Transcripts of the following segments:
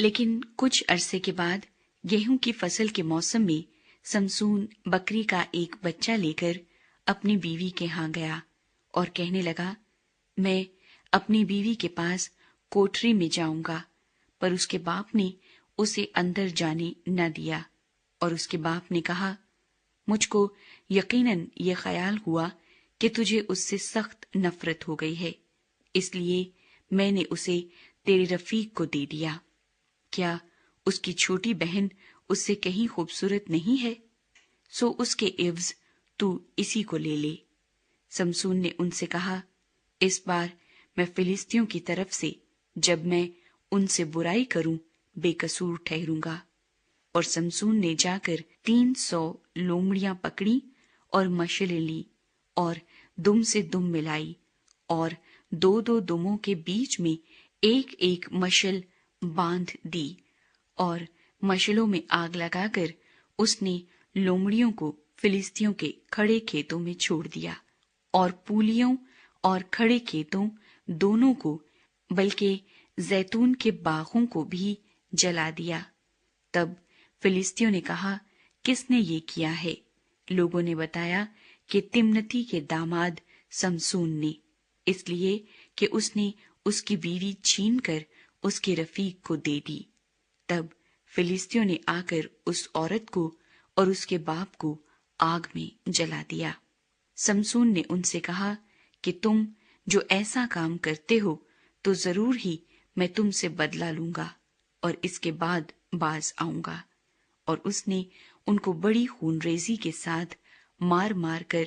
لیکن کچھ عرصے کے بعد گیہوں کی فصل کے موسم میں سمسون بکری کا ایک بچہ لے کر اپنی بیوی کے ہاں گیا اور کہنے لگا، میں اپنی بیوی کے پاس کوٹری میں جاؤں گا، پر اس کے باپ نے اسے اندر جانے نہ دیا، اور اس کے باپ نے کہا، مجھ کو یقیناً یہ خیال ہوا کہ تجھے اس سے سخت نفرت ہو گئی ہے، اس لیے میں نے اسے تیرے رفیق کو دے دیا۔ کیا اس کی چھوٹی بہن اس سے کہیں خوبصورت نہیں ہے؟ سو اس کے عوض تو اسی کو لے لے۔ سمسون نے ان سے کہا، اس بار میں فلسطینیوں کی طرف سے جب میں ان سے برائی کروں بے قصور ٹھہروں گا۔ اور سمسون نے جا کر 300 لومڑیاں پکڑی اور مشلیں لی اور دم سے دم ملائی، اور 2 دموں کے بیچ میں ایک ایک مشل باندھ دی، اور مشلوں میں آگ لگا کر اس نے لومڑیوں کو فلسطینیوں کے کھڑے کھیتوں میں چھوڑ دیا، اور پولیوں اور کھڑے کھیتوں دونوں کو، بلکہ زیتون کے باغوں کو بھی جلا دیا۔ تب فلسطینیوں نے کہا، کس نے یہ کیا ہے؟ لوگوں نے بتایا کہ تمنتی کے داماد سمسون نے، اس لیے کہ اس نے اس کی بیوی چھین کر اس کے رفیق کو دے دی۔ تب فلسطینیوں نے آ کر اس عورت کو اور اس کے باپ کو آگ میں جلا دیا۔ سمسون نے ان سے کہا کہ تم جو ایسا کام کرتے ہو تو ضرور ہی میں تم سے بدلہ لوں گا اور اس کے بعد باز آؤں گا۔ اور اس نے ان کو بڑی خون ریزی کے ساتھ مار مار کر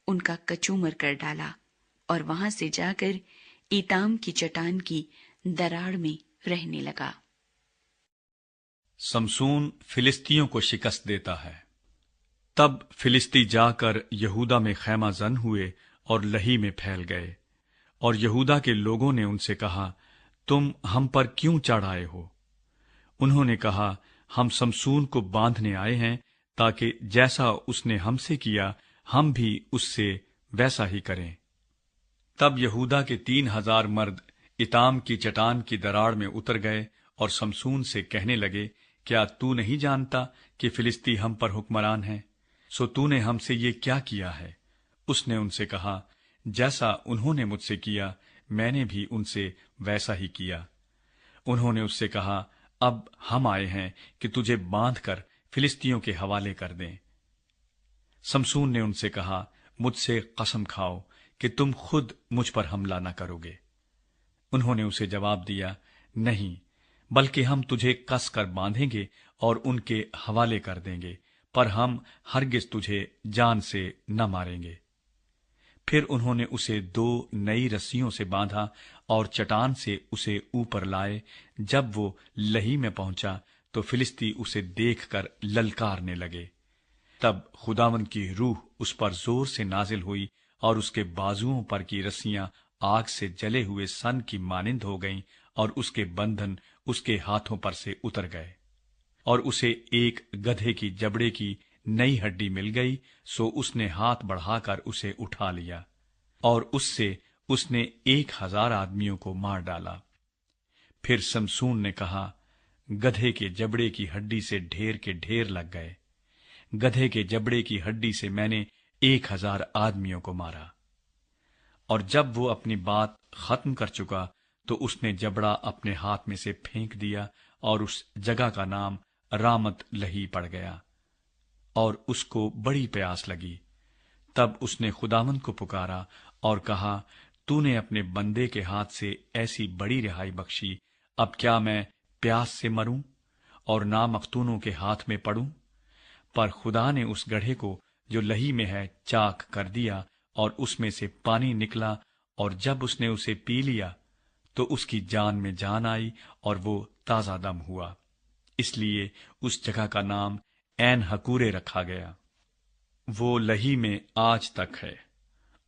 ان کا کچومر کر ڈالا، اور وہاں سے جا کر ایتام کی چٹان کی دراڑ میں رہنے لگا۔ سمسون فلسطینیوں کو شکست دیتا ہے۔ تب فلسطی جا کر یہودا میں خیمہ زن ہوئے اور لہی میں پھیل گئے، اور یہودا کے لوگوں نے ان سے کہا، تم ہم پر کیوں چڑھ آئے ہو؟ انہوں نے کہا، ہم سمسون کو باندھنے آئے ہیں تاکہ جیسا اس نے ہم سے کیا ہم بھی اس سے ویسا ہی کریں۔ تب یہودا کے 3,000 مرد ایتام کی چٹان کی دراڑ میں اتر گئے اور سمسون سے کہنے لگے، کیا تو نہیں جانتا کہ فلسطی ہم پر حکمران ہیں؟ سو تو نے ہم سے یہ کیا کیا ہے؟ اس نے ان سے کہا، جیسا انہوں نے مجھ سے کیا میں نے بھی ان سے ویسا ہی کیا۔ انہوں نے اس سے کہا، اب ہم آئے ہیں کہ تجھے باندھ کر فلسطینیوں کے حوالے کر دیں۔ سمسون نے ان سے کہا، مجھ سے قسم کھاؤ کہ تم خود مجھ پر حملہ نہ کرو گے۔ انہوں نے اسے جواب دیا، نہیں، بلکہ ہم تجھے کس کر باندھیں گے اور ان کے حوالے کر دیں گے، پر ہم ہرگز تجھے جان سے نہ ماریں گے۔ پھر انہوں نے اسے 2 نئی رسیوں سے باندھا اور چٹان سے اسے اوپر لائے۔ جب وہ لہی میں پہنچا تو فلسطی اسے دیکھ کر للکارنے لگے۔ تب خداوند کی روح اس پر زور سے نازل ہوئی اور اس کے بازوؤں پر کی رسیاں آگ سے جلے ہوئے سن کی مانند ہو گئیں، اور اس کے بندھن اس کے ہاتھوں پر سے اتر گئے، اور اسے ایک گدھے کی جبڑے کی نئی ہڈی مل گئی، سو اس نے ہاتھ بڑھا کر اسے اٹھا لیا، اور اس سے اس نے 1,000 آدمیوں کو مار ڈالا۔ پھر سمسون نے کہا، گدھے کے جبڑے کی ہڈی سے ڈھیر کے ڈھیر لگ گئے، گدھے کے جبڑے کی ہڈی سے میں نے 1,000 آدمیوں کو مارا۔ اور جب وہ اپنی بات ختم کر چکا تو اس نے جبڑا اپنے ہاتھ میں سے پھینک دیا، اور اس جگہ کا نام رامت لہی پڑ گیا، اور اس کو بڑی پیاس لگی۔ تب اس نے خداوند کو پکارا اور کہا، تو نے اپنے بندے کے ہاتھ سے ایسی بڑی رہائی بخشی، اب کیا میں پیاس سے مروں اور نامختونوں کے ہاتھ میں پڑوں؟ پر خدا نے اس گڑھے کو جو لہی میں ہے چاک کر دیا، اور اس میں سے پانی نکلا، اور جب اس نے اسے پی لیا تو اس کی جان میں جان آئی اور وہ تازہ دم ہوا۔ اس لیے اس جگہ کا نام عین حکورے رکھا گیا۔ وہ لہی میں آج تک ہے،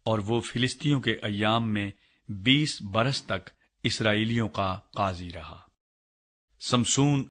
اور وہ فلسطینیوں کے ایام میں 20 برس تک اسرائیلیوں کا قاضی رہا۔ سمسون